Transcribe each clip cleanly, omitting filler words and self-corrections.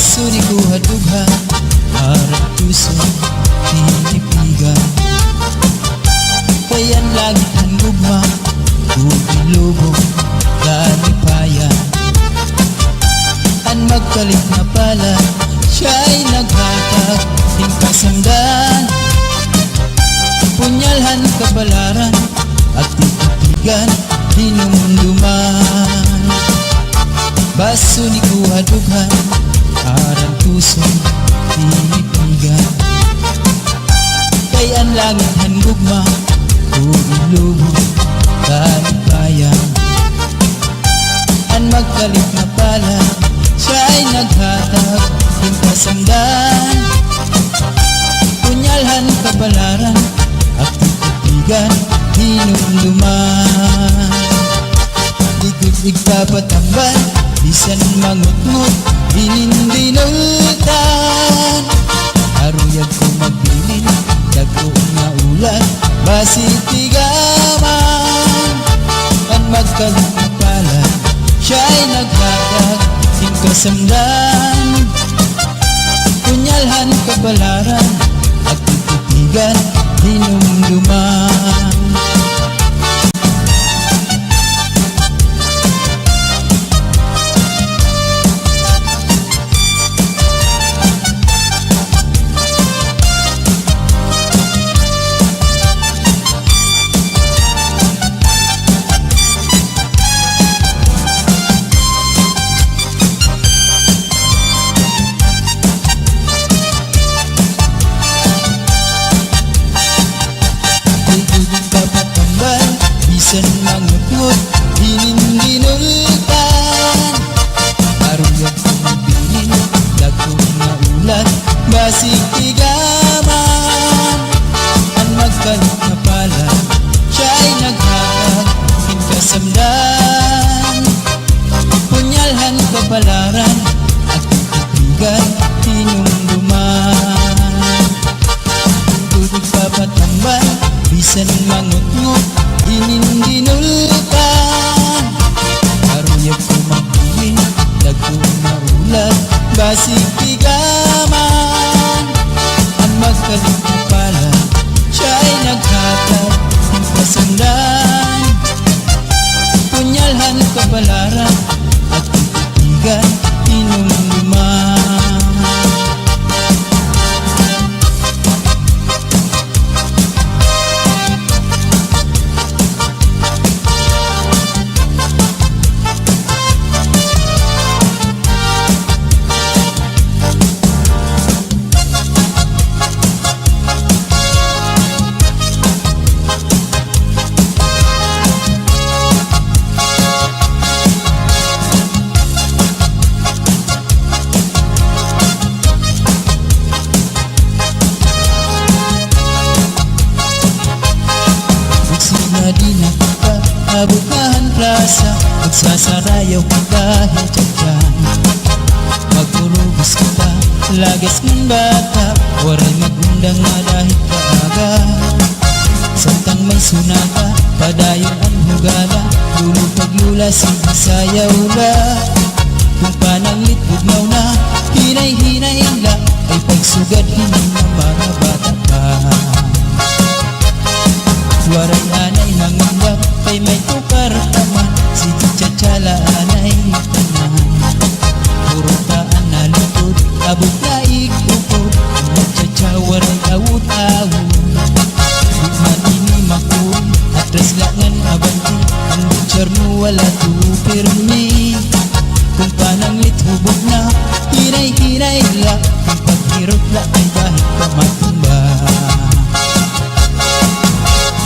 Baso ni kuha-dughan harap puso tinipigan. Kayan langit han gugma Bugilubog Dalipayan. An magkalit na pala siya'y naghatag ng kasamdan. Punyalhan kabalaran at titigan hinumduman. Baso ni kuha-dughan harap puso tinipigan. Kayan langit han gugma Bugilubog Dalipayan. An magkalit na pala siya'y naghatag ng kasamdan. Punyalhan kabalaran at titigan hinumduman. Ikot igpapatambal bisan mangutngot hinindinultan. Aruyag ko magbilin dagko nga ulat basit tigaman. Ang magkalit na pala siya'y naghatag ng kasamdan. Punyalhan kabalaran at titigan hinumduman. Bisan mangutngot hinindinultan. Aruyag ko magbilin dagko nga ulat basig tigaman. Ang magkalit na pala siya'y naghatag ng kasamdan. Punyalhan kabalaran at titigan hinumduman. Tudig papatambal bisan mangutngot hinindinultan. Aruyag ko magbilin dagko nga ulat basig tigaman. Ang magkalit na pala siya'y naghatag ng kasamdan. Punyalhan kabalaran at titigan hinumduman. Di na kita abukahan plaza, magsasarayaw ka dahil dyan. Magurubos kita, lagas ng bata, waray magundang nga dahil kaaga. Samtang may sunata, padayon ang hugala, lulog paglula sayaw la. Kung pananglit bugnaw na, hinay-hinay la, ay pagsugad hindi na mga bata pa. Waray anay nanganggap kay may tukar taman, si Tchatchala anay tanan. Puro taan na lutod, abot na ikukod, Tchatcha waray awut-awut. Bukman ini makuri, atras langan abanti, ang butcher mo wala tupirmi. Kung pananglit hubog na, hinay-hinay la, kung paghirot la ay dahil pamatumba.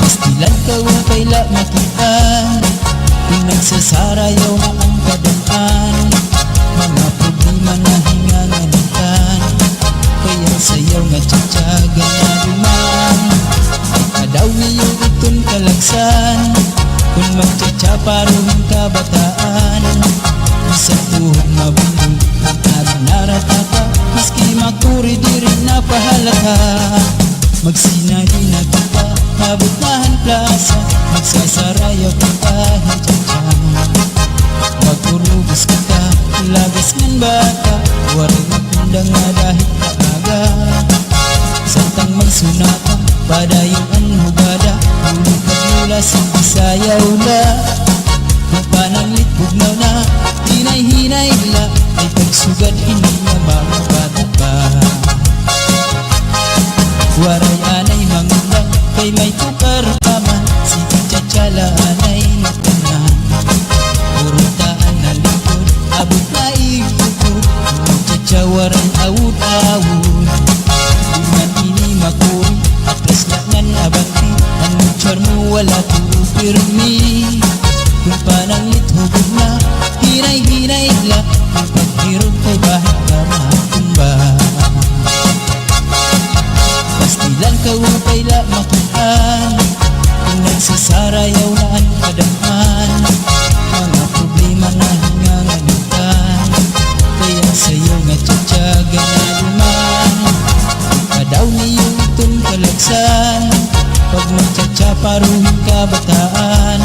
Pastilan ka kaila makita, kung nagsasarayaw na ang kadaan. Mga problema na hinganganitan, kaya sayaw nga tiyatsaga na duman. Ay kadaw niyo itong kalagsan, kung magtiyatsa parong kabataan. Isang tuhog mabundol, ang tarong naratata, maski makuri di rin napahalata. Magsinadi na kita, habutahan plaza, magsasarayaw kita hijab-jab. Magurubos kita, lagas ng bata, waring sugad hindi na mga bata pa. Waray anay mangundang kay may tukar pa man, sige tsatsala anay natanan. Purutaan na likod, abot na ikukod, tsatsawaran awud-awud. Dungan ini makuri, atras laknan abanti, ang mutsar mo wala tuupirmi. Kung panangit hubog na, hinay-hinay la, kung paghirog kay bahit ka matumba. Pastilan ka upay la makitaan, kung nagsasarayaw na ang kadaman. Mga problema na hinganganitan, kaya sa'yo nga tsatsaga na luman. Kadaw niyo itong kalagsan, pag magtsatsaparuhin ka bataan.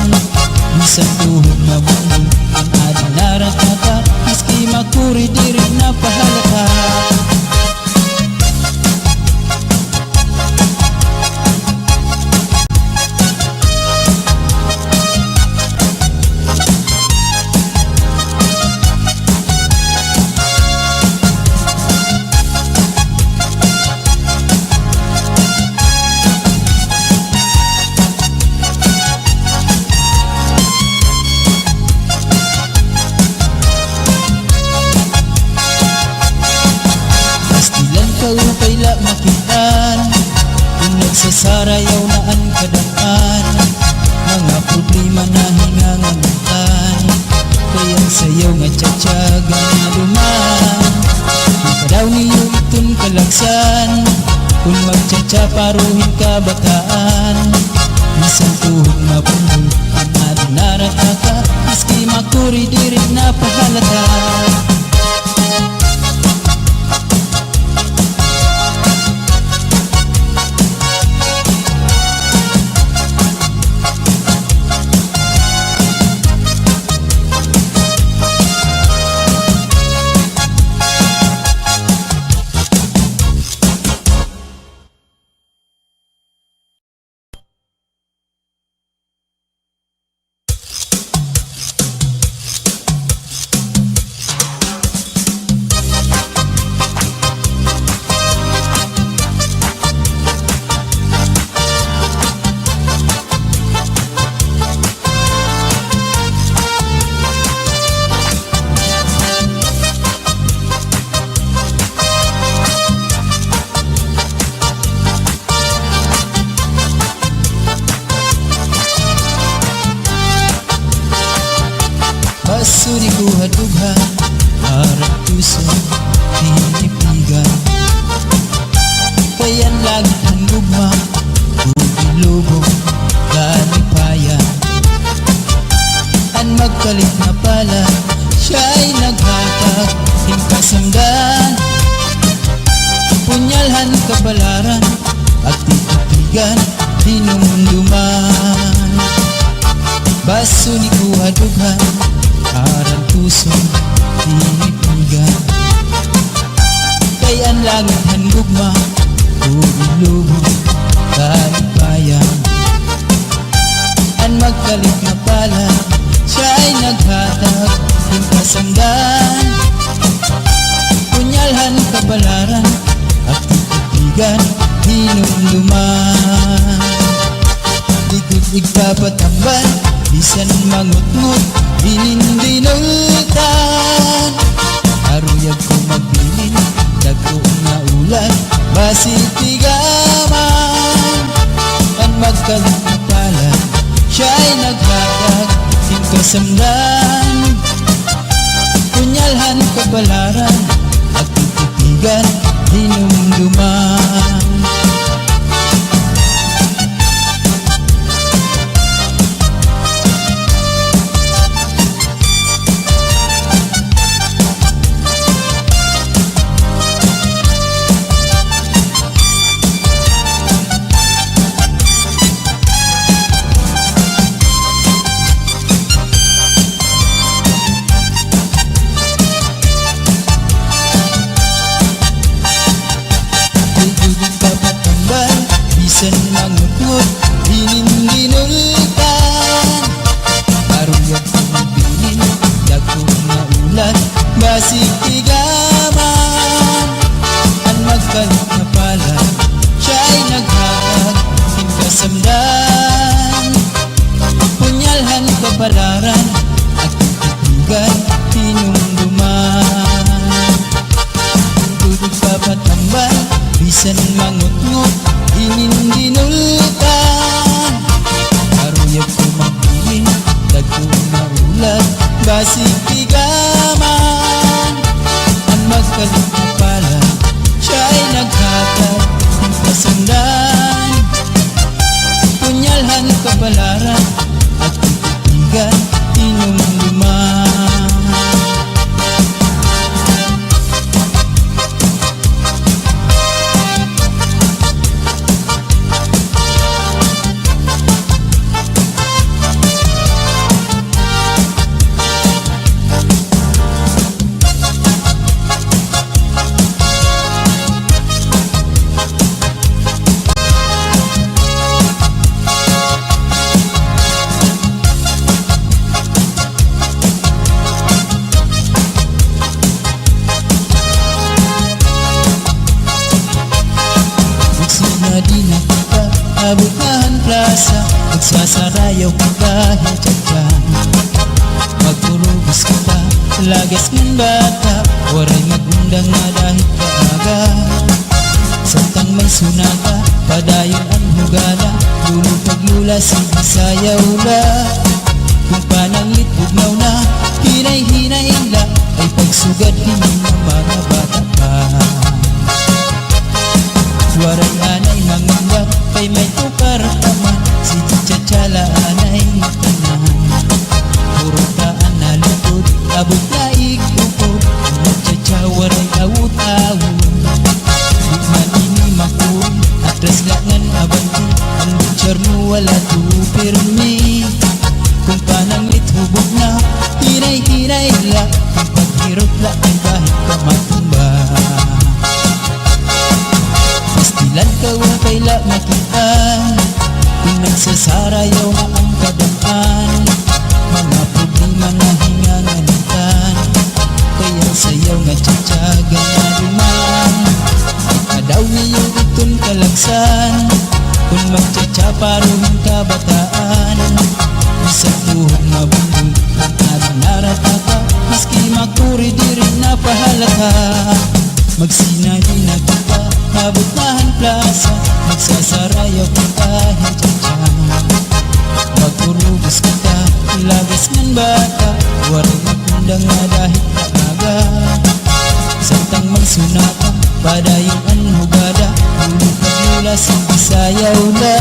Bisan tuhod mabuhay ang adinarat nata, miski makuri diri na pahalata. Upay la makitaan, kung nagsasarayaw na ang kadaan. Mga problema na hinganganitan, kaya sayaw nga tsatsaga na luman. Kadaw niyo itong kalagsan, kung magtsatsaparuhin ka bataan. Bisan tuhod mabuhay ang adinarat nata, miski makuri diri na pahalata. Basuri ko hadughan, harap puso, hinipigan. Kayan langit ang gugma, bugilubog, kalipayan. Ang magkalit na pala, siya'y naghatag, hingkasamdan. Punyalhan kabalaran, at titigan, hinumduman. Basuri ko hadughan, harang puso, tinipigan. Kay ang langit ang gugma, bugilubog, kalipayan. Ang magkalit na pala, siya'y naghatag, hingkasamdan. Punyalhan kabalaran, at titigan, hinumduman. Likod igpapatambal, bisan mangut-ngut, dinindinutan. Aruyag ko magbilin, dagko nga ulan, basitigaman. Ang magkalit na pala, siya'y naghatag, hingkasamdan. Punyalhan kabalaran, at titigan, hinumduman. kapalaran at titigan tinumduman. Dudog papatambal, bisan mangut-ngut, inindinulkan. Karuyag kumagulin, tagkumaulat, basig tigaman. Ang magkalit na pala, siya'y naghatag ng kasundan. Punyalhan kapalaran at titigan tinumduman. Di na kita abutan plaza, magsasarayaw ka dahil tiyadyan. Magturubos kita, lagas ng bata, waray magundang na dahil kaaga. Samtang may sunata, padayon ang hugala, lulong paglula sayaw la. Kung pananglit bugnaw na, hinay-hinay la, ay pagsugad hindi na mga bata pa. Waray anay mangunggap, kay may tukar taman, si Tiyatsyala anay tanan. Puro taan na lutod, abot na ikupod, ang Tiyatsa waray awut-awut. Di man ini makuri, atras langan abanti, ang butcher mo wala tupirmi. Kung pananglit hubog na, hinay-hinay la, ang paghirot la ay kahit kamatumba. Pastilan ka wakay la makita, kung nagsasarayaw na ang kadaan. Mga problema na hinganganitan, kaya sayaw nga tiyatsaga na duman. Kadaw niyo itong kalagsan, kung magtiyatsa paruhin kabataan. Isang tuhog mabundol, ang aring naratata, maski makuri di rin napahalata. Magsinay na kita, abutahan plaza, magsasarayaw kita hintyan. Magurubos kita, lagas ng bata, waray magundang na dahil kaaga. Samtang may sunata, padayon ang hugada, lulong paglula sayaw la.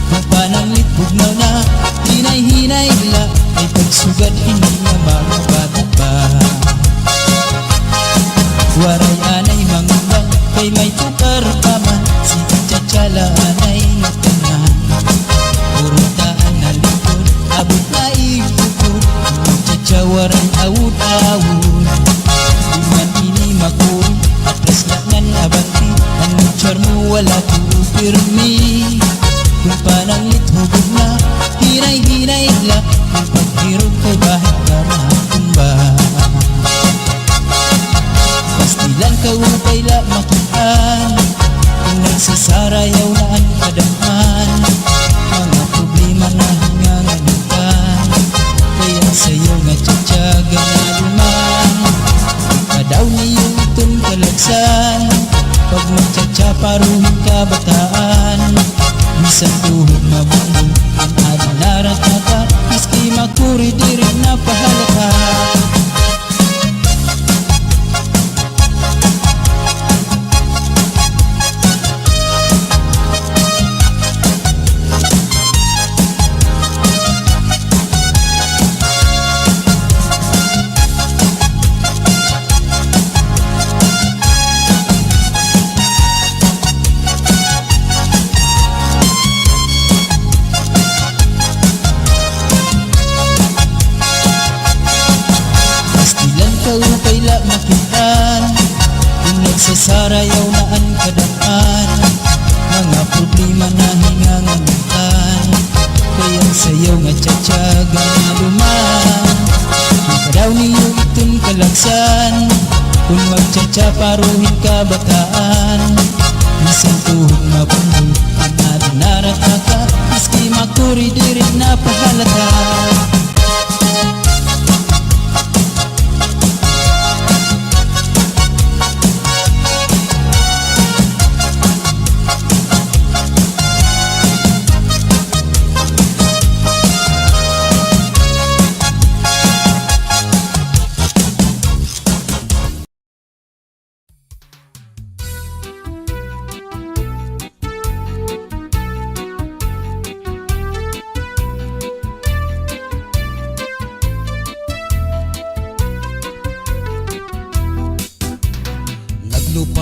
Kung pananglit bugnaw na, hinay-hinay la, ay pagsugad hindi na mga bata pa. Waray anay mangunggap, kay may tukar paman, si Tiyatsyala anay tanan. Puro taan na likod, abot na ikupod, ang Tiyatsa waray awut-awut. Di man ini makuri, atras langan abanti, ang butcher mo wala tupirmi. Kung pananglit hubog na, hinay-hinay la, ang paghirot kay bahit ka matumba. Pastilan ka upay la makitaan, kung nagsasarayaw na ang kadaan. Mga problema na hinganganitan, kaya sayaw nga tiyatsaga na duman. Kadaw niyo itong kalagsan, pag magtiyatsa paruhin kabataan. Isang tuhog mabundol, ang aring naratata, maski makuri di rin napahalata. Upay la makitaan, kung nagsasarayaw na ang kadaan. Mga problema na hinganganitan, kaya sayaw nga tiyatsaga na duman. Kung kadaw niyo itong kalagsan, kung magtiyatsa paruhin kabataan. Isang tuhog mabundol, ang aring naratata, maski makuri di rin napahalata.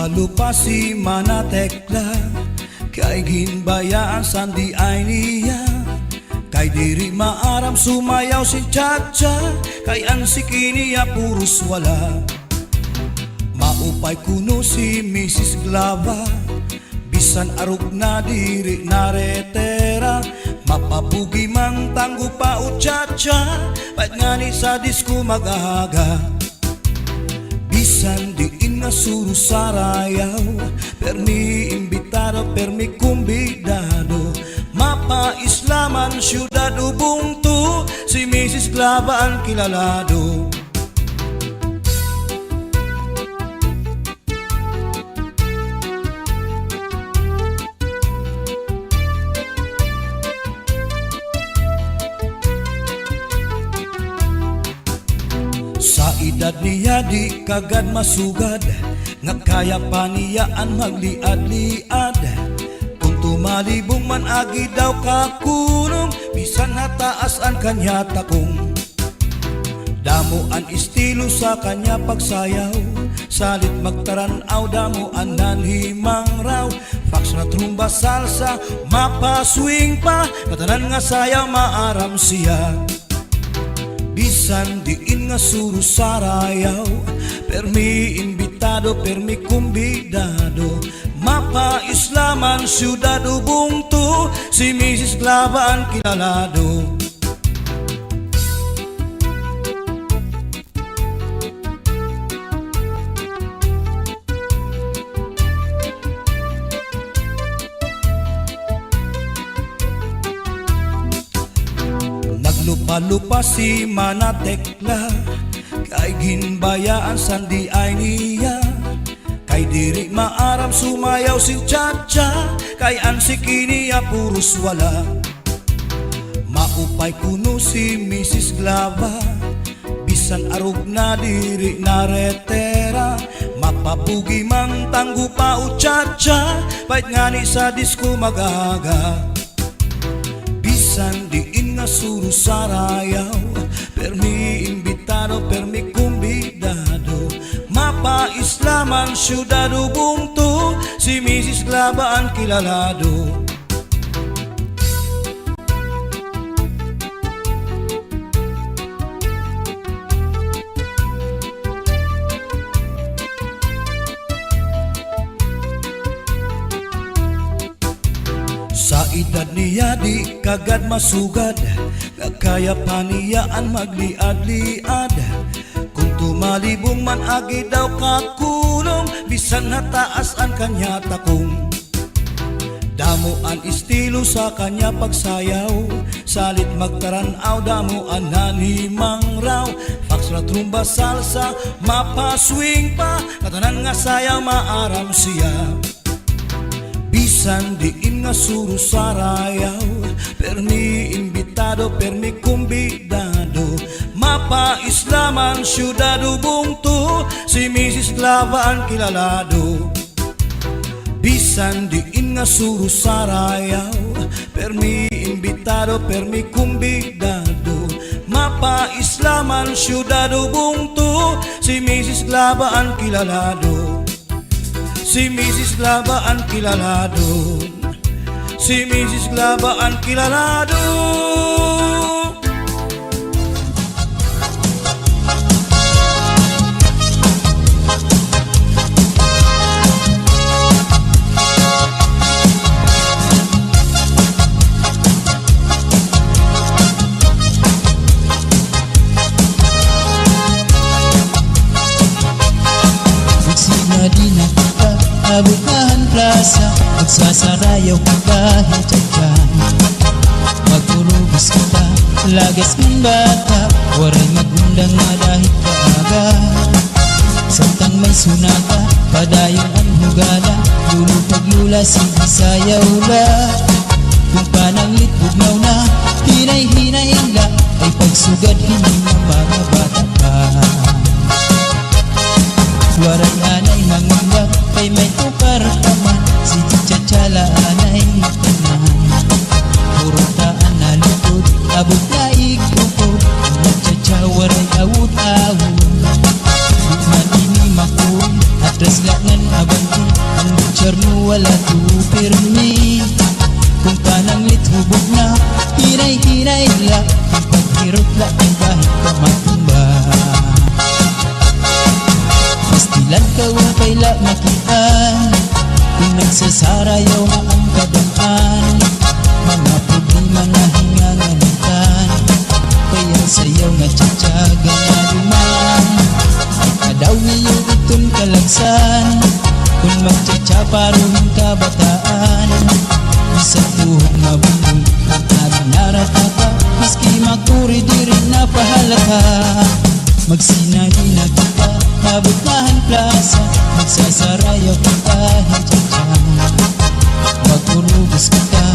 Naglupa-lupa si Manatekla, kay ginbayaan sandi ay niya. Kay diri maaram sumayaw si Chacha, kay ang sikiniya puros wala. Maupay kuno si Mrs. Glava, bisan arug na diri naretera. Mapapugi mang tanggo pa o Chacha, pait nga ni sa disko mag-aga. Bisan diin nga suru sarayaw, permi imbitado, permi kumbidado. Mapa-islaman syudad ubungtu, si Mrs. Glava ang kilalado. Sa edad niya di kagad masugad, nga kaya pa niya ang magliad-liad. Kung tumalibong man agi daw kakunong, bisan hataas ang kanya takong. Damo ang estilo sa kanya pagsayaw, salit magtaranaw, damo ang nanhimang raw. Fax na trumba salsa, mapaswing pa, katanan nga sayaw maaram siya. Bisan diin nga suru sarayaw, permi imbitado, permi kumbidado. Mapa-islaman syudad ubungtu, si Mrs. Glava ang kilalado. Naglupa-lupa si Manatekla, kay ginbayaan sandi ay niya. Kay diri maaram sumayaw si Chacha, kay ang sikiniya puros wala. Maupay kuno si Mrs. Glava, bisan arug na diri naretera. Mapapugi mang tanggo pa o Chacha, pait nga ni sa disko mag-aga. Bisan diin nga suru sarayaw, permi imbitado, permi kumbidado. Mapa-islaman syudad ubungtu, si Mrs. Glava ang kilalado. Sa edad niya di kagad masugad, nga kaya pa niya ang magliad-liad. Kung tumalibong man agi daw kakulong, bisan hataas ang kanya takong. Damo ang estilo sa kanya pagsayaw, salit magtaranaw, damo ang nanhimang raw. Fax na trumba salsa, mapaswing pa, katanan nga sayaw maaram siya. Bisan diin nga suru sarayaw, permi imbitado, permi kumbidado. Mapa-islaman syudad ubungtu, si Mrs. Glava ang kilalado. Bisan diin nga suru sarayaw, permi imbitado, permi kumbidado. Mapa-islaman syudad ubungtu, si Mrs. Glava ang kilalado. Si Mrs. Glava ang kilalado, si Mrs. Glava ang kilalado. Di na kita abukahan plaza, magsasarayaw ka kahit dyan. Magpurubis kita, lagas ng bata, waray magundang nga dahil kaaga. Samtang may sunaka, padayon ang hugala, lulupag-lula sigisayaw la. Kung pananglit bugnaw na, hinay-hinay la, ay pagsugad hindi na mga bata pa. Waray anay mangunggap, kay may tukar taman, si Chacha anay tanan. Puro taan na lutod, abot na ikukod, Chacha waray awut-awut. Bukman ini makul, atras langan abanti, ka matumba. Pastilan ka upay la makitaan, kung nagsasarayaw na ang kadampan, mga problema na hinganganitan, kaya sayaw nga tsatsaga na duman. Kadaw niyo itong kalagsan, kung magtsatsaparoon ka bataan, isang tuhog na bumbong ang ating naratata, maski makuri di rin napahalata. Magsinahin na kita, nabutahan plaza, magsasarayaw kita, hintsatsan. Magurugos kita,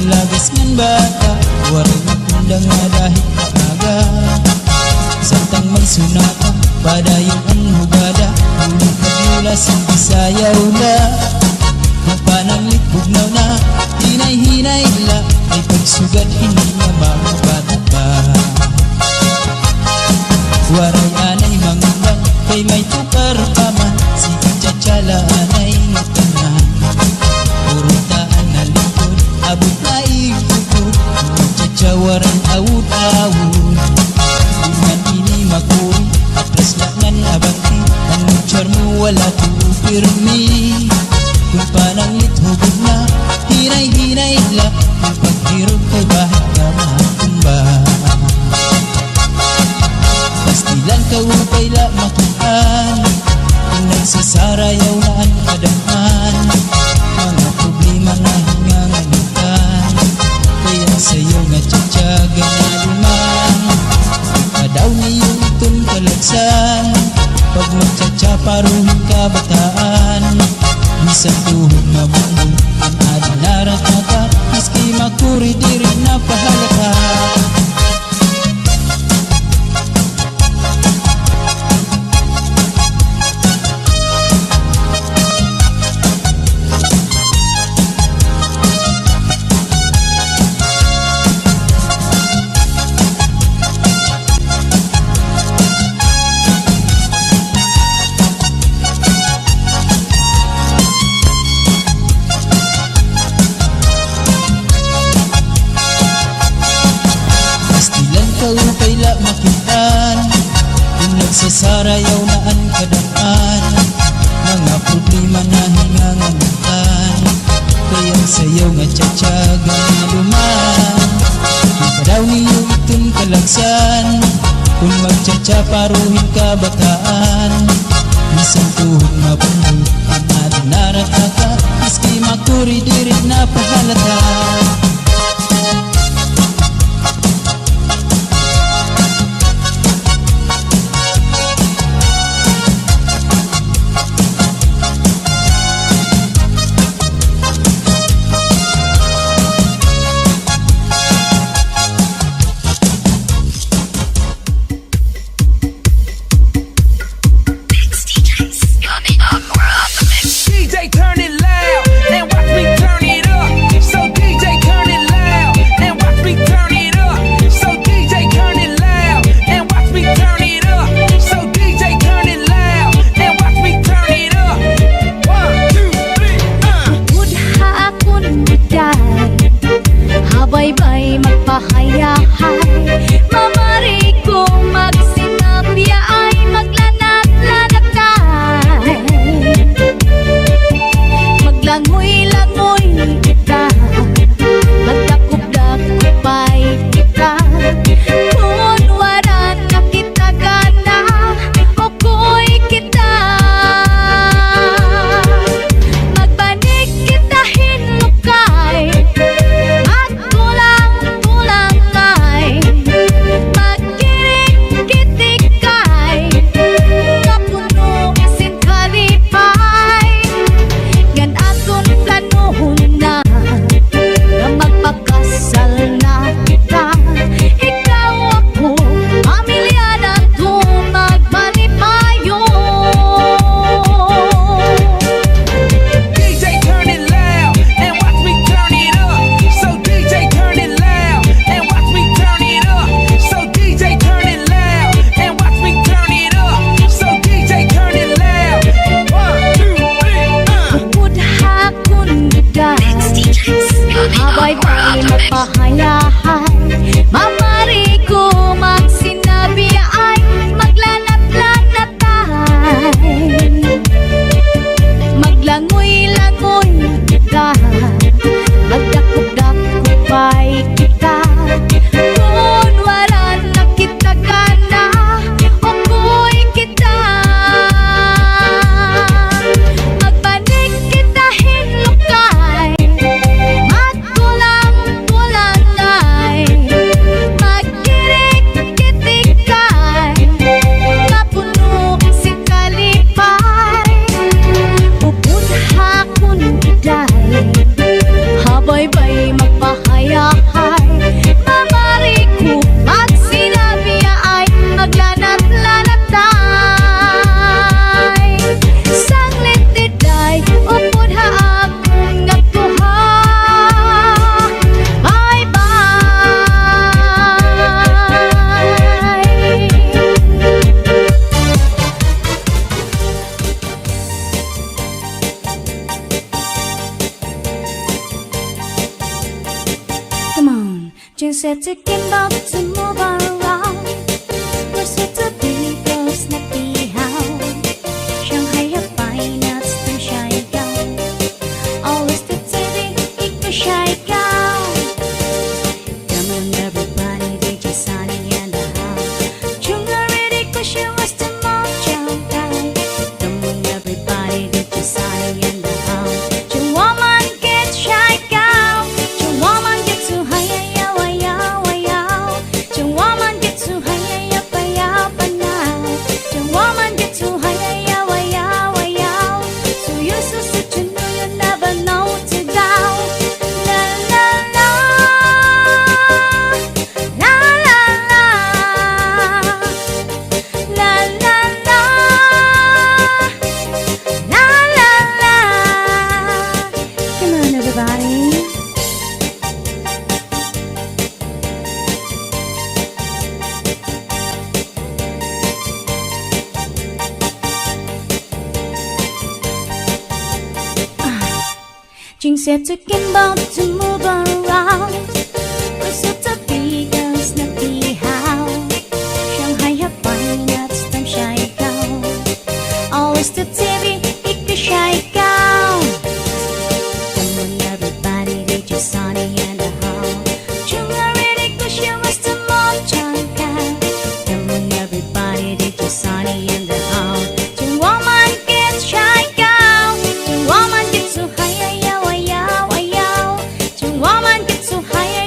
lagas ngan bata, waray magkundang nga dahil kaaga. Santang may sunata, padayong ang hugada, ulit kagula sa bisayaw na. Mapananglit bugnaw na, hinay-hinay la, ay pagsugad hindi niya mababata pa. Waray anay mangundang, kay may tukar pa man, si Chatsala anay ngatanan. Purutaan na likod, abot na ikukod, Chatsyawaran awud-awud. Iman ini makuri, atras laknan abangti, ang charmo wala tuupirmi. Kung pananglit hubog na, hinay-hinay la, kung paghirog kay bahit ka matumba. Pastilan ka upay la makitaan, kung nagsasarayaw na ang kadamhan, mga problema na hinganganitan, kaya sayo nga tsatsaga na duman. Kadaw niyo itong kalagsan, pag magtsatsaparoon ka bataan, isang tuhog na bumbong ang ating naratata, maski makuri di rin napahalata. Upay la makitaan, kung nagsasarayaw na ang kadampan, mga problema na hinganganitan, kaya sayaw nga tsatsaga na duman. Kadaw niyo itong kalagsan, kung magtsatsaparuhin ka bataan, isang tuhog na bumbong ang ating naratata, maski makuri di rin napahalata. DJ turn it loud and watch me turn it up. So DJ said to Kimbo to move around. We're set to be girls na pihaw. Shanghai hapay na stem shy gown. Always the TV, iko shy gown. Come on everybody, DJ Sunny and the house. Chung already cause she was the mom chow guy. Come on everybody, DJ Sunny and the house. Chung woman get shy gown. Chung woman get too high, yaw, yaw, yaw. Chung woman get too high, yaw, yaw, yaw. Chung woman get too high, yaw, yaw, yaw. So you so such you know you never know to down. La la la, la la la, la la la, la la la. Come on, everybody. Jing said to Kimbo to move around. We're set to be girls na pihaw. Shanghai hapay na stem shy gown. Always the TV, iko shy gown. Come on everybody, DJ Sunny and the house. Chung already cause she was the mom chow guy. Come on everybody, DJ Sunny and the house. Chung woman get shy gown. Chung woman get so high, yaw, yaw, yaw. Chung woman get so high,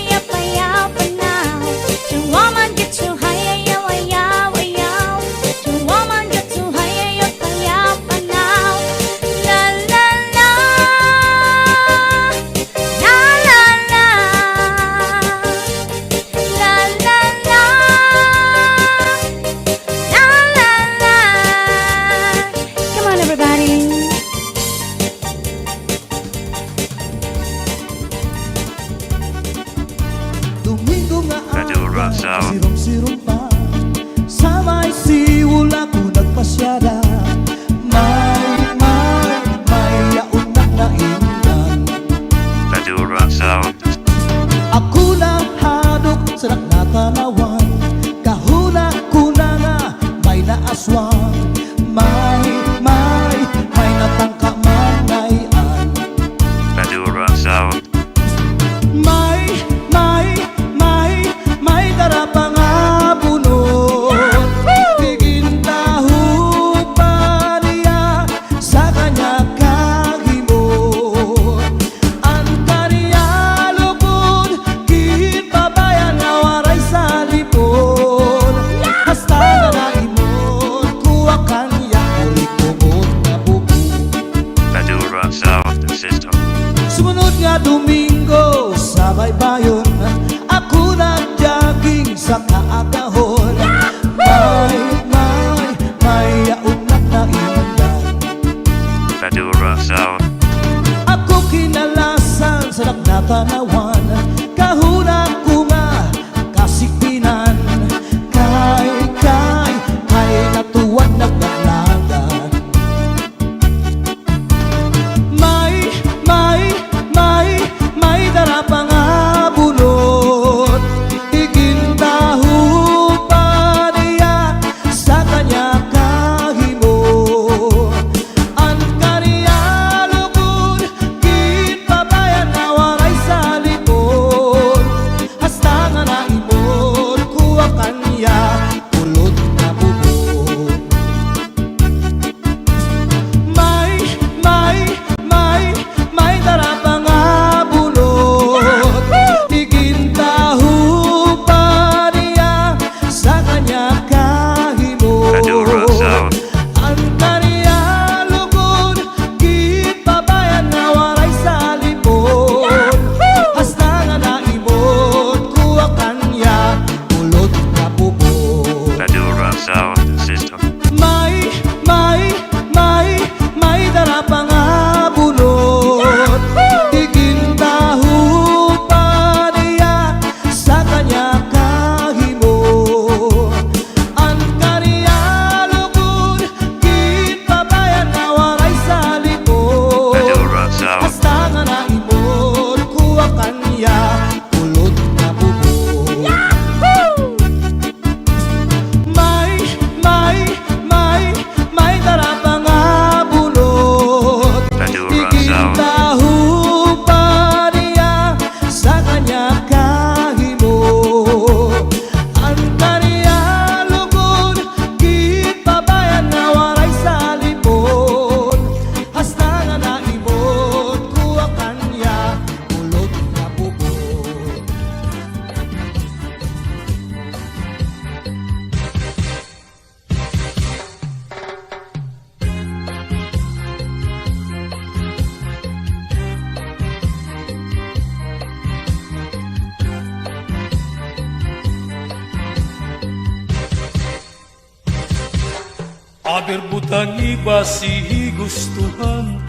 Aber butang iba si gustuhan,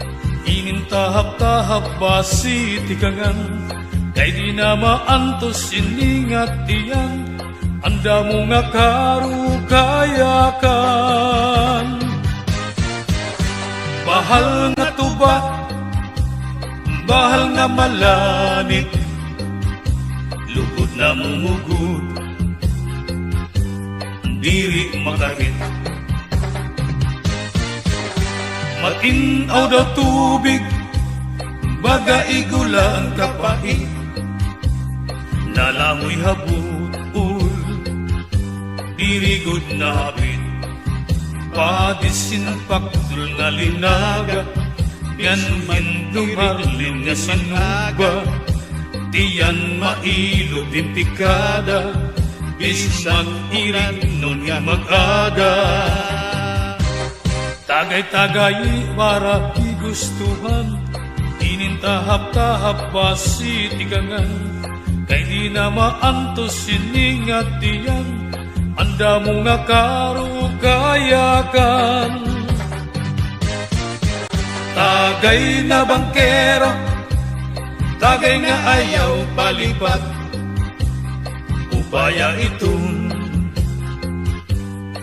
inintahap-tahap ba si tikangan, kay di na maantos iningat tiyan, anda mo nga karukayakan. Bahal nga tuba, bahal nga malanit, lugod na mumugod, diri makahit. Matinaw daw tubig, baga igula ang kapait, nalangoy habut-ul, dirigod na habit. Padisinpak dul nga linaga, yan hindumarlim nga sinuba, tiyan mailo din pikada, bis mag-irin nun nga mag-ada. Tagay-tagay para igustuhan, inintahap-tahap ba si tigangan, kay di na maantos siningat diyan, anda mo nga karukayakan. Tagay na bangkero, tagay nga ayaw palipat, upaya itong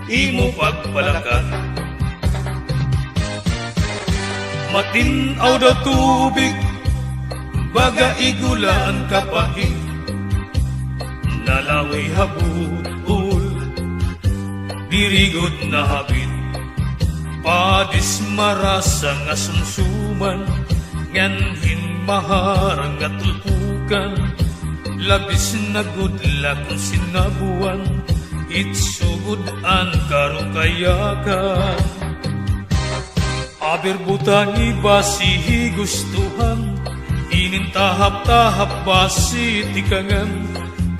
imo pagpalakat. Matinaw daw tubig, baga igula ang kapait, nalaway habut-ul, dirigod na habit. Padis marasa nga sumsuman, nganhin maharang nga tulpukan, labis na gudla kung sinabuan, itsugod ang karukayakan. Aber butang iba si gustuhan, inintahap-tahap ba si tikangan,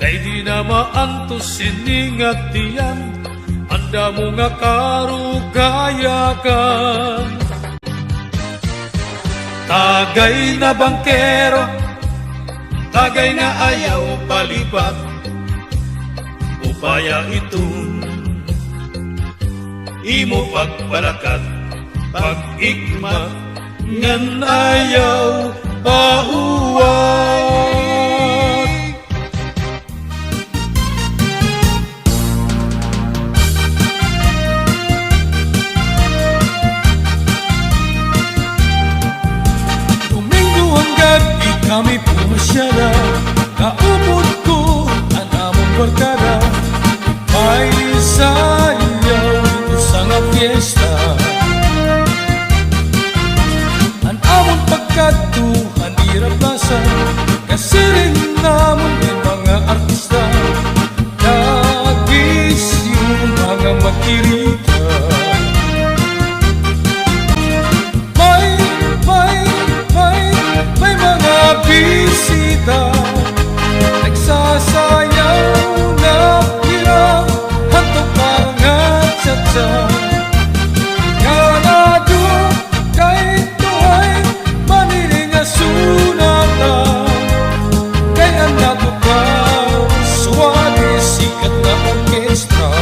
kay di na maantos siningat tiyan, anda mo nga karukayakan. Tagay na bangkero, tagay na ayaw palipat, upaya itong imo pagpalakat. Pag-ikma ngan ayaw pauwat. Domingo ang gabi kami pumasyara, kaupod ko ang among barkada, may sayaw dito sa nga fiesta. Pagkatuhan iraplasan, kasi rin namon din mga artista, nagis yung mga makirita. May mga bisita, nagsasayaw na hirap, hantok pangat sa sunata, kaya natukaw suwade sikat na orkestra.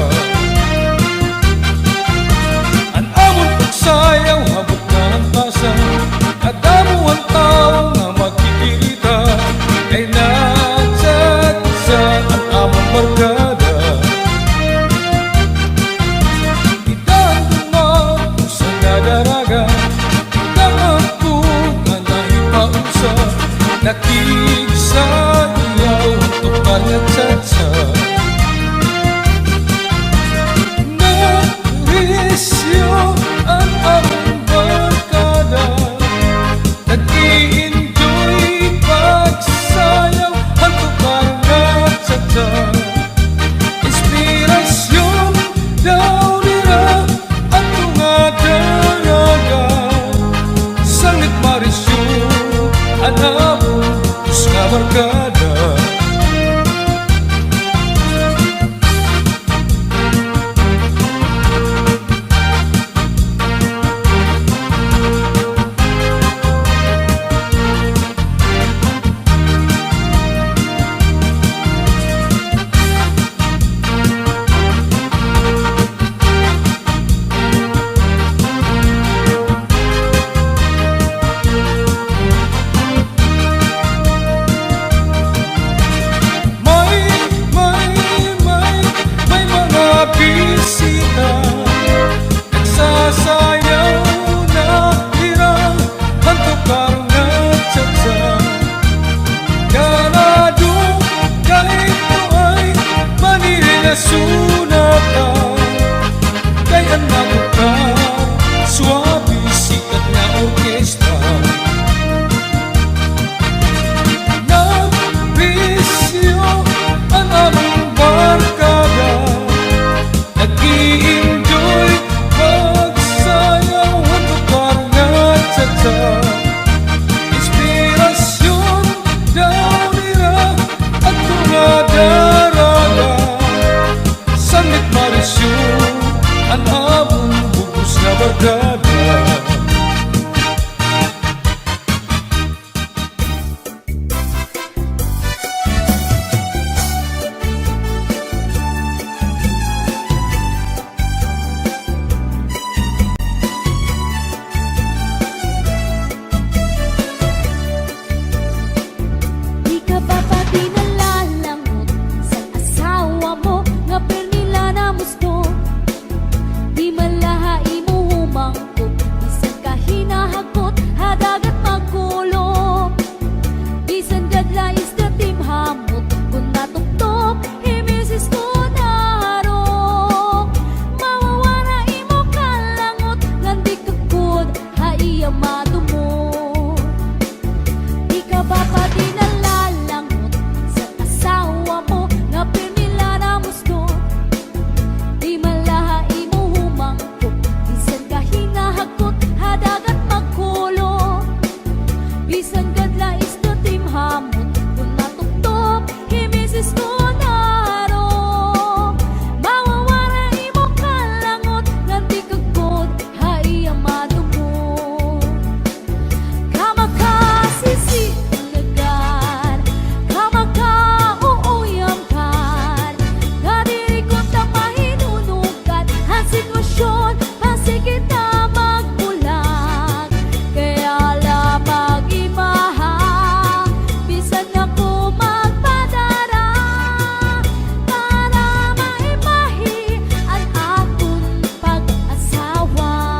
sagada. Di ka ba pati nalalangot sa asawa mo nga pernila na musto? Di malahai mo humangkot, bisan ka hinahakot, hadagat magkulo. Bisan gadla is the team hamot, kung natuktok, imisis ko narok. Mawawara imo kalangot, nandi kagod, haiya madumot. Di ka ba pati nalalangot sa asawa mo nga pernila na musto? Di malahai mo humangkot, bisan ka hinahakot, hadagat magkulo. Bisan gadla is the team hamot, kung natuktok, himisis ko narok. Mawawara imo kalangot, nganti kagod, haiya madumot. Kamakasisi ulagan, kamaka-uuyamkan, kadiri ko ta mahinunugan, ang sitwasyon, masigit na magbulag. Kaya lamang imaha, bisan ako magpadara, para maimahi ang akong pag-asawa.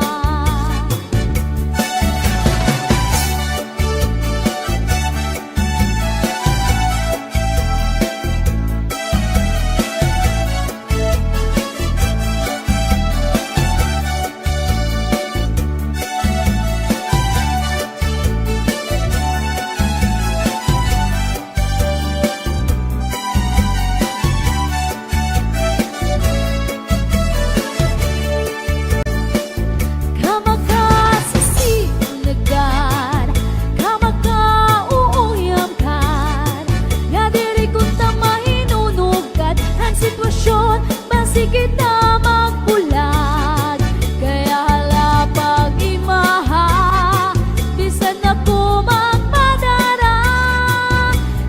Kamakasisi ulagan, kamaka-uuyamkan, nga diri ko ta mahinunugan, ang sitwasyon, masigit na magbulag. Kaya halapag imaha, bisan ako magpadara,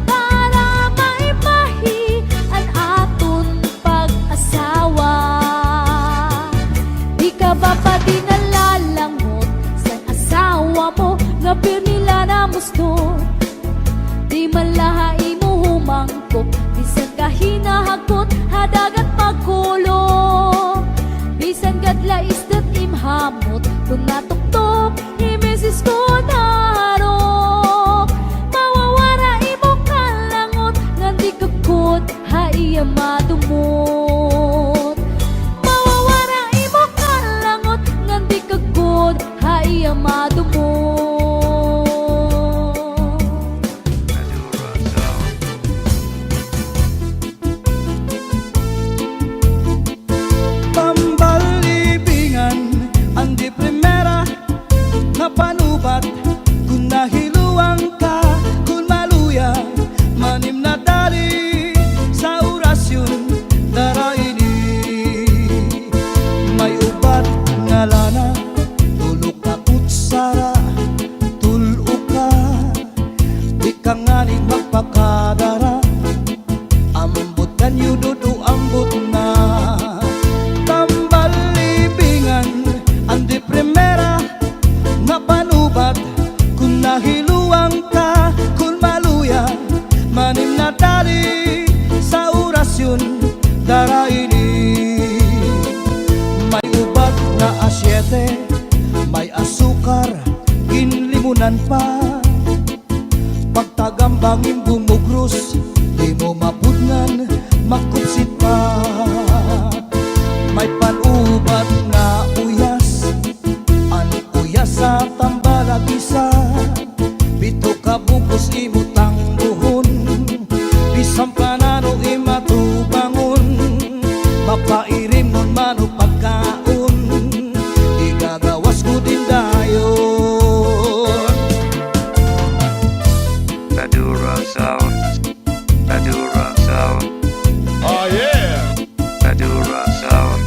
para maimahi ang aton pag-asawa. Di ka ba pati nalalangot sa asawa mo nga pernila na musto? Di malahai mo humangkot, bisan ka hinahakot, hadagat magkulo. Bisan gadla isdat imhamot, kung natuktok, imisis ko narok. Mawawara imo kalangot, nganti kagod, haiya madumot. Mawawara imo kalangot, nganti kagod, haiya madumot. Pambalibingan ang di primera nga panubat, kung nahiluang ka, kung maluya, manim na dali sa orasyon daraini. May ubat nga lana, tulok ka kutsara, tulok ka, di ka nga ning magpakadara, ambot kanyo dudu ambot na. Tambalibingan ang di primera nga panubat, kung nahiluang ka, kung maluya, manim na dali sa orasyon daraini. May ubat na asyete, may asukar, ginlimunan pa, pagtagambangin bumugros, di mo mapudngan, makupsit pa. May panubat na uyas, an uyas sa tambalagisa, bito ka bukos imutang buhon, bisang panano imatubangon, mapairim nun mano pagkaon, igagawas ko din dayon. Madura Sound. Madura Sound. Oh yeah! Madura Sound.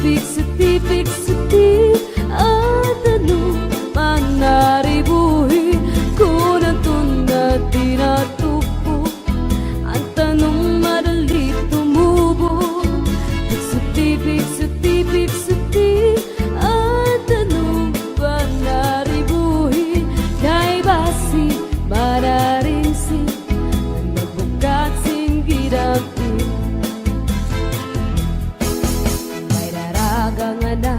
Setipik at ano man naribuhi ko ng tunad tinatupo ang tanong madali tumubo. Setipik at ano man naribuhi kay basi mararinsin ang nagbukat singgidapin. May daragangan na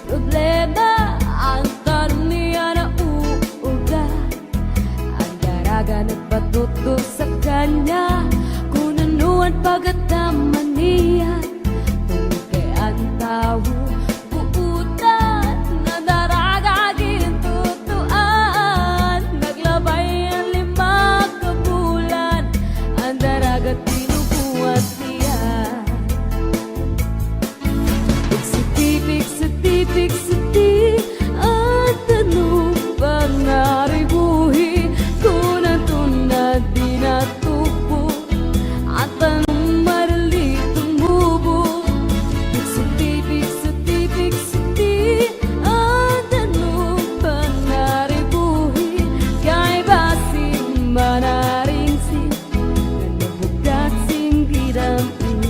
problema ang karunia na uuga. Ang daraga nagpatuto sa kanya kung ano ang pagkataman niya. Tungkol kay ang tao buutan na daraga gintutuan. Naglabay ang 5 kabulan ang daraga tinubuhat niya. Setipik at ano bang naribuhi ko ng tunad dinatupo at anong madali tumubo. Setipik at ano bang naribuhi kay basim manaringsin na nabugat singgidampin.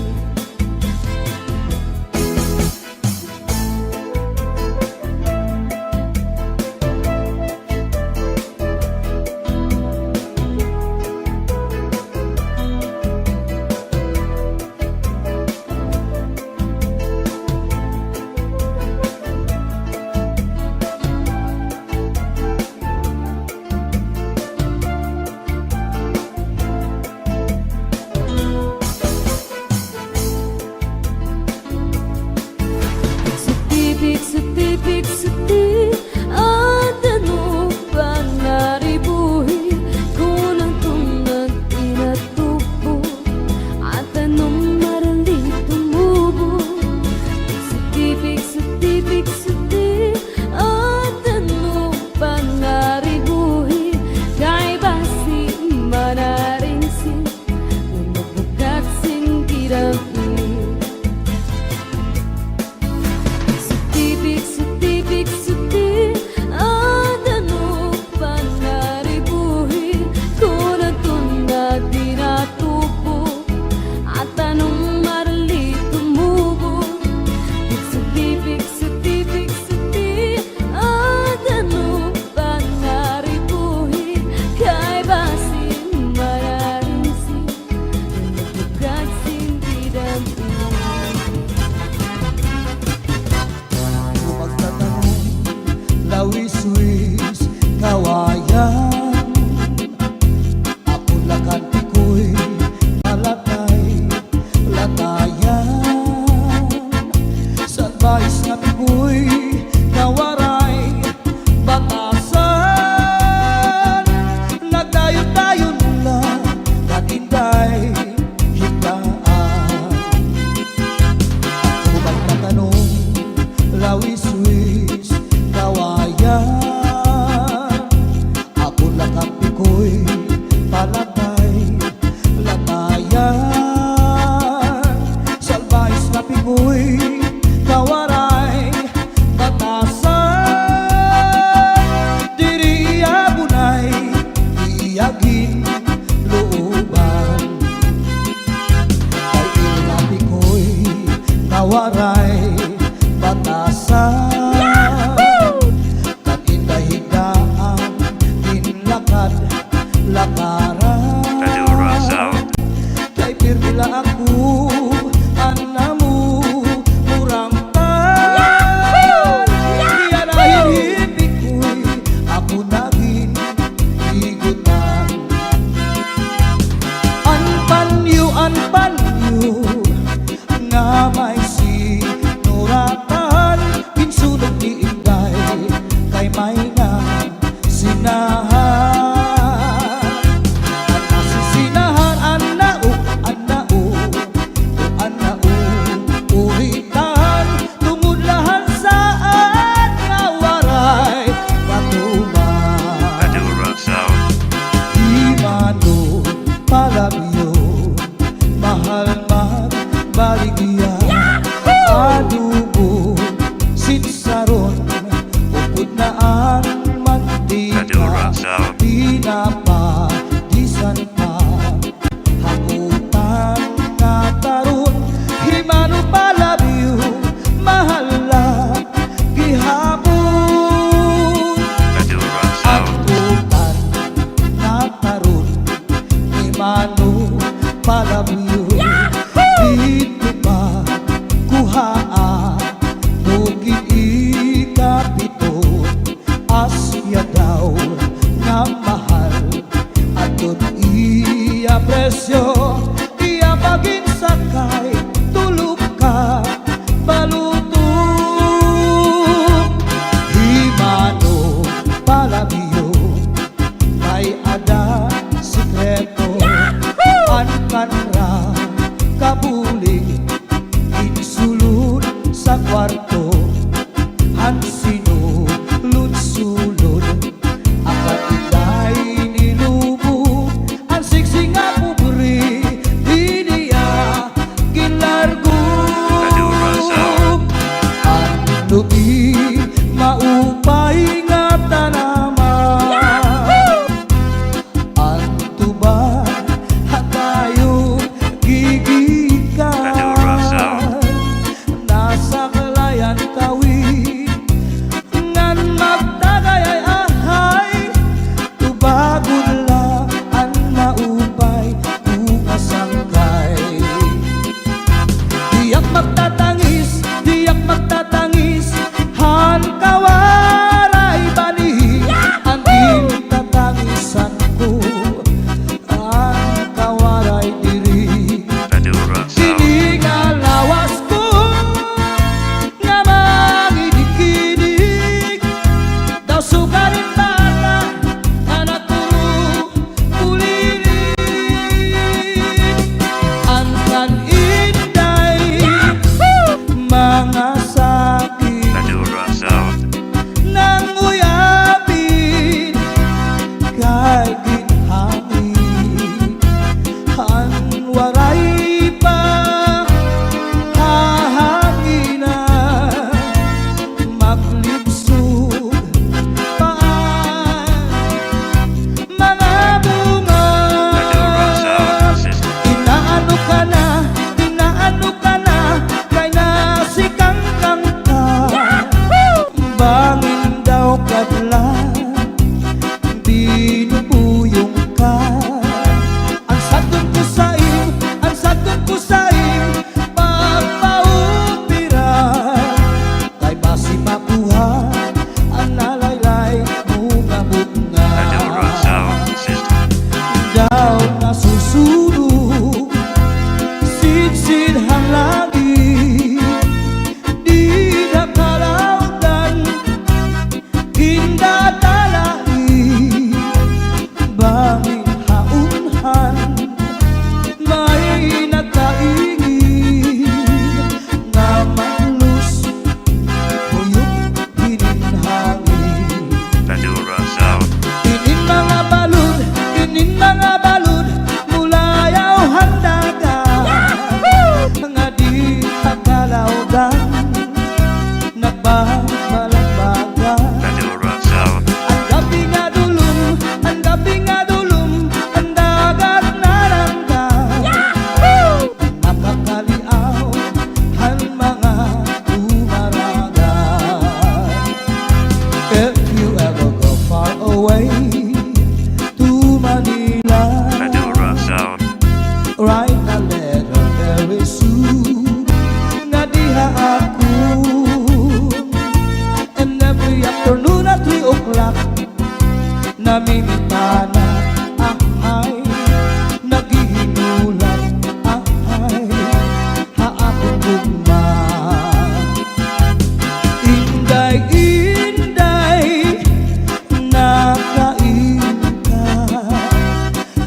Setipik at ano bang naribuhi ko ng tunad tinatupo at anong marali tumubo. Setipik at ano bang naribuhi kay basi manaringsin na nabukat singgidapin. Setipik at ano pa naribuhi ko ng tunad dinatupo at anong marali tumubo. Setipik at ano pa naribuhi kay basim mararinsin na nabukat singgidampin. Magtatanong, lawis-wis, kawayan. Ako lakanti ko'y malatay, latayan. Sa advice na ko'y kawaray, batasan. Nagdayon-dayon lang, katinday, hitaan. Ako magtatanong, lawis-wis, kawayan. Ako lakampi ko'y palatay, latayan. Salbais na pigo'y kawaray, batasan. Diri abunay, iyagin looban. Kay ilapi ko'y kawaray, batasan. Katindahigaan, tinlakad, lakaran. Tadura Sound. Kay pirmila ako, anamu, murang tan. Iyan ay hibig ko'y ako naging higutan. Anpanyo, nga may sinuratan. Kinsulog ni Inday, kay may na sinahan. At nasisinahan, anao, uritan. Tumulahan saan nga waray patuman. Tadura Sound. Imano palabyo, mahal magbaligya. Adubo na ang mantika Madura Sound. pinapadisan pa hakutan nga taron himano palabiw mahala gihapon Madura Sound. hakutan nga taron himano palabiw dito pa kuhaan nugid ikapito asya daw nga mahal aton iya presyo iya pagin sakay tulog ka balutong himano palabiyo may ada sikreto an kanra kabuli insulod sa kwarto han sinulod-sulod ang katitay nilubo ang siksing nga pubri di niya ginlargo Madura Sound. ang lubi maupay nga tanaman ang tuba hatayo gigikan Madura Sound. nasa kalayan kawit ngan magtagay ay ahay tubagon lang ang maupay umasangkay diyak magtatangis han kawaray bani ang gintatangisan ko ang kawaray diri Madura Sound. Sini nga lawas ko nga mangidik-idik daw sugarin bata anak turo ulirik ang kan inday mga sakit Madura Sound. nang uyapin kay ginhangin han waray pa hahanginan maglibsog pa mga bunga Madura Sound System. inaano ka na kay nasikang kang ka bangin daw kadlan binubuyong ka ang sagon ko sa iyo pagpaupiran kay basi makuha ang nalaylay mungabot nga Madura Sound System. daw nasusunog sid-sid hang langit di nakalaudan kindatalain bangin haunhan may nagkaingin nga malus uyok hininhangin Madura Sound. Inin mga balud mulayaw handagan nga di tagalawdan nagbabalagbagan Madura Sound. ang gabi nga dulum ang dagat naranggan nakakaliaw han mga umaragan if you ever go far away to Manila Madura Sound. write a letter very soon nga diha ako and every afternoon at 3 o'clock namimintana ahay naghihinulat ahay haakong gugma inday nakain ka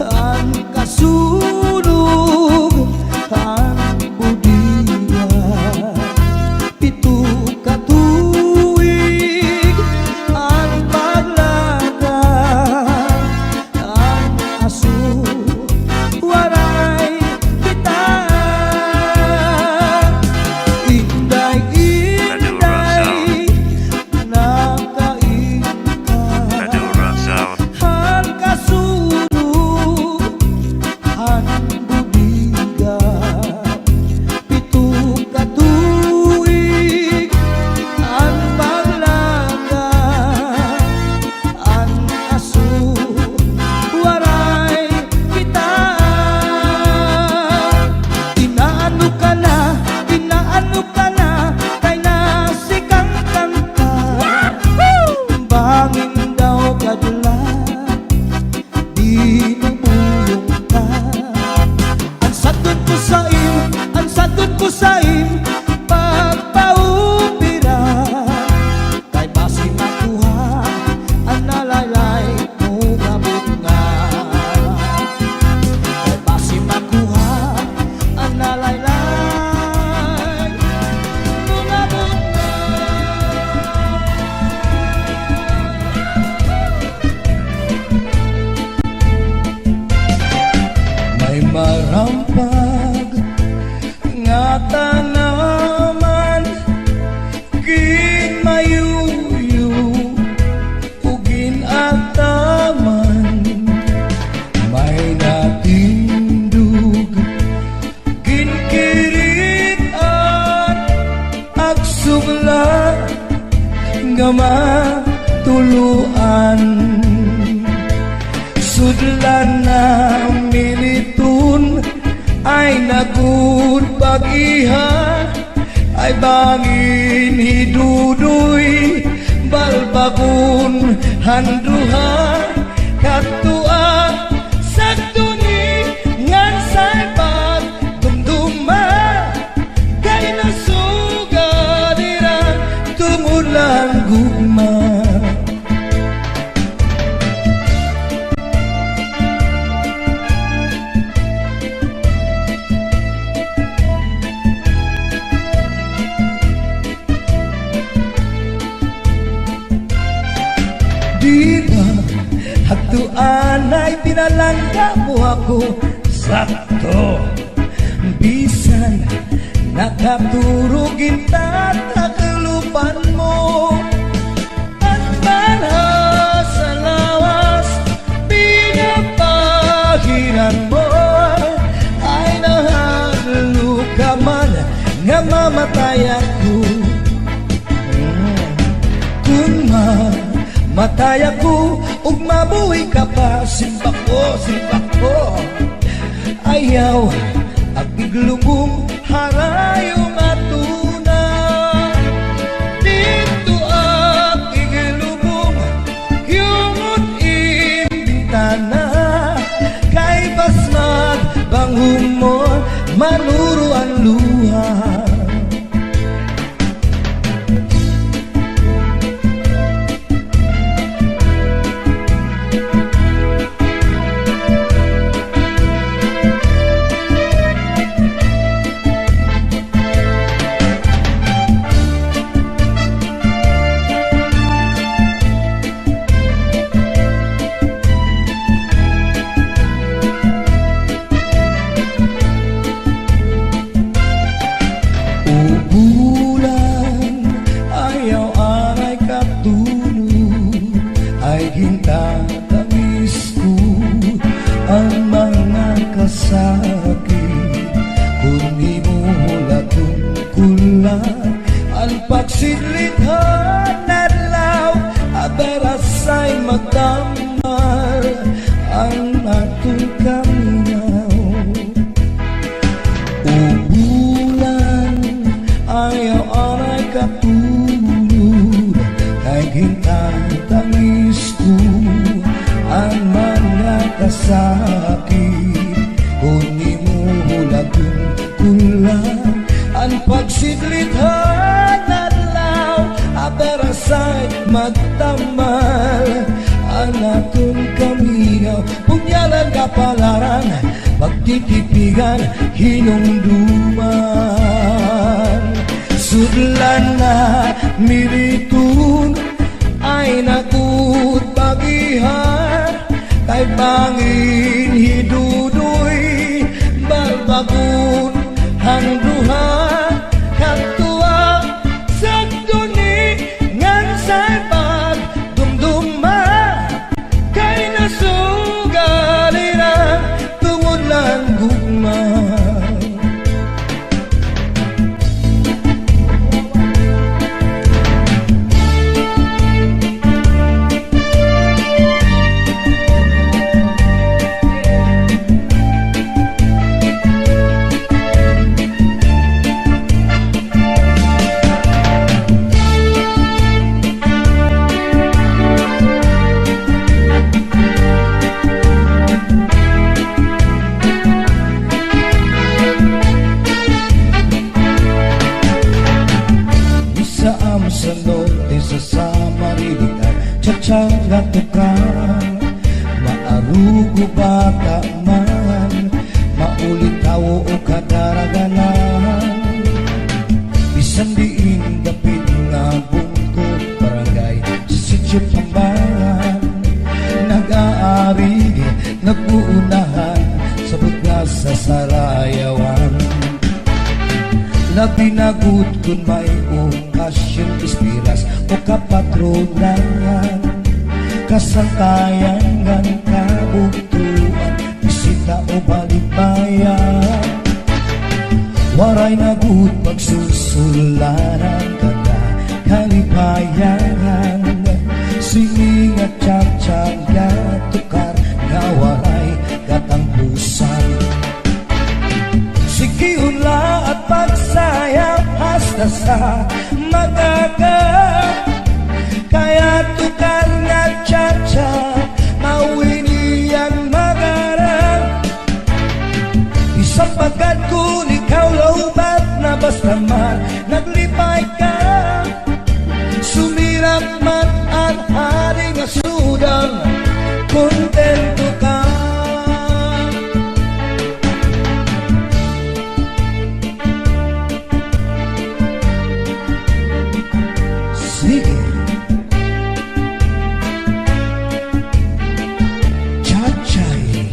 ang kasunog ang budiya pito katuig ang paglakad nga matuluan. Sudlan na militun ay nagud pag-iha, ay bangin hidudoy balbagun handuha katua sagduni ngan saibag dumduma kay nasugadira tumulang gugma. Diba, hagtuan ay pinalangga mo ako sakto. Bisan, nakaturugin tataklupan mo. At para sa lawas, pinapahiran mo. Ay nahalo ka man, nga mamatay ako. Kung matay ako, ug mabuhay ka pa, simpak ko. Ayaw, agiglubong harayong atuna. Dito agiglubong, yungot imbintana. Kay basmag, banghumon, manuro ang luha. Ang mga kasakit kung di mo latungkulan ang pagsilithan adlaw aberasay magdamar ang atong kaminaw. Ubulan ayaw aray katulog kay gintatangis ko ang mga kasakit kung di mo latungkulan ang pagsidlithan adlaw aberasay magtamal ang atong kaminaw. Punyalan kapalaran pagtitipigan hinungduman. Sudlan na militun ay nakut pagihar kay bangin hidudoy balbagun hangduha katua sagduni ngan saibag dumduma kay nasugalira tungod lang gugma. Sa norte sa Samarilitan Tsatsanga tukang maarugo bata man maulitaw o kadaraganan bisan diin dapit nga bungkod barangay sa sityo Pambangan nag-aari nag-uunahan sa bugas sa Sarayawan. Labinagut kun may okasyon ispiras o kapatronan kasantayan ngan kabuktuan bisita o balibayan waray nagut pagsusularan kada kalipayan hasta sa magaga. Kaya tukar nga tsa-tsa, mawinian magara. Isang pagkat kung ikaw lawbat na basta man naglipay ka. Sumirak man ang haring asudang, kontento ka. Sige, Chachay.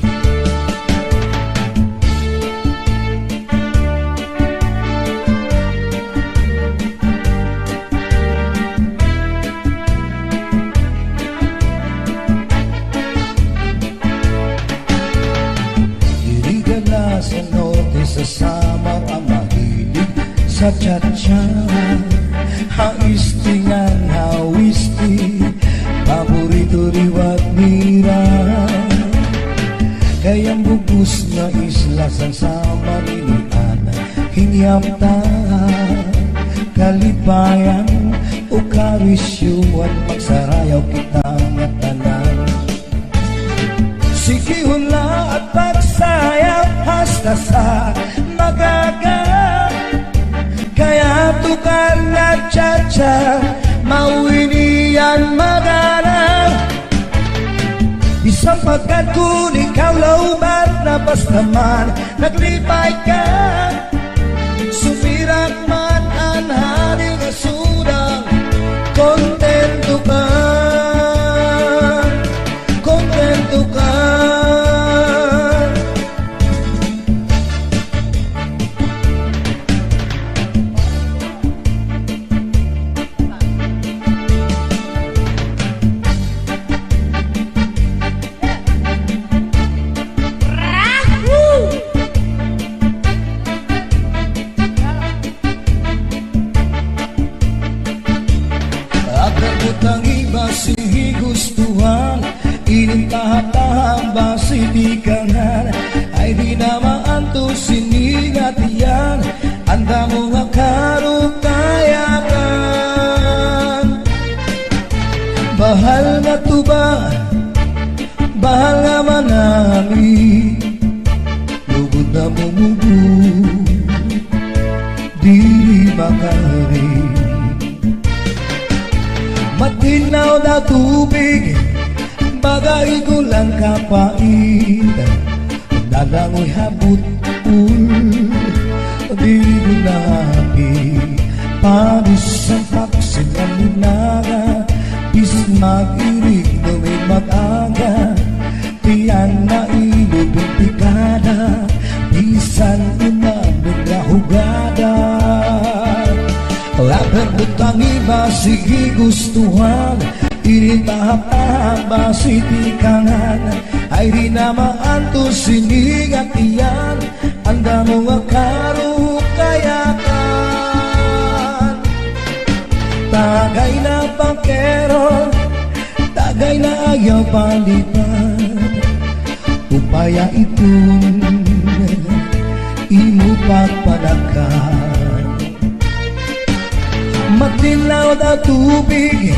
Dirigan na sa norte sa samar ang mahilig sa cha-cha. Haisti ngang hawisti, paborito riwat mira. Kayang bugos na isla sang sama nilian, hingyam ta kalipayan o kawisyuan, magsarayaw kita nga tanan. Sikihon la at pagsayaw hasta sa magaga. Kaya tukar na cha-cha, mawinian magana. Isang pagkat kung ikaw lawbat na basta man naglipay ka. Sumirak man ang haring asudang, kontento ka. Kontento ka. Ang iba si gustuhan, inintahap-tahap ba si tikangan, ay di na maanto sinigatian, anda mo nga karukayakan. Bahal nga tuba, bahal nga manami, lugod na bumubu, dili makari. Matinaw na tubig, bagay ko lang kapait. Nalangoy habut-ul, di ko nabi. Panis ang paksin ang lunaga, bis mag-irig na may mag-aga. Tiyan na ilubing pikada, bisan unamig na hugada. Laban butang iba sige gustuhan, inintahap-tahap ba si tikangan, ay di na maanto sinigatian, anda mo nga karukayakan. Tagay na pangkero, tagay na ayaw palitan, upaya itun imo pagpalakan. Matinaw na tubig,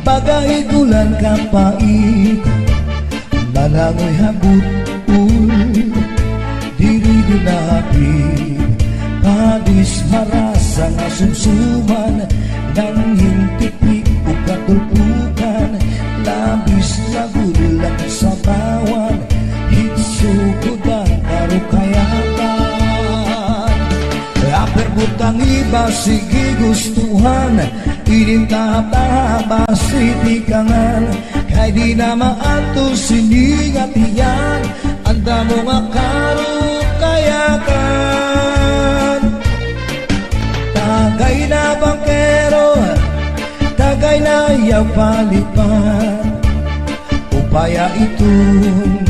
bagay gulan kapait. Nalangoy habut-ul, diri gunapit. Padis marasa nga sumsuman, nang hintipik o katulpukan. Labis na gulang sa bawan, hitsuko na karukayakan. Aperbutang iba sige gustuhan, inintahap-tahap ba si tikangan, kay di na maanto sinigatian, anda mo nga karukayakan. Tagay na bangkero, tagay na yaw palipan, upaya itun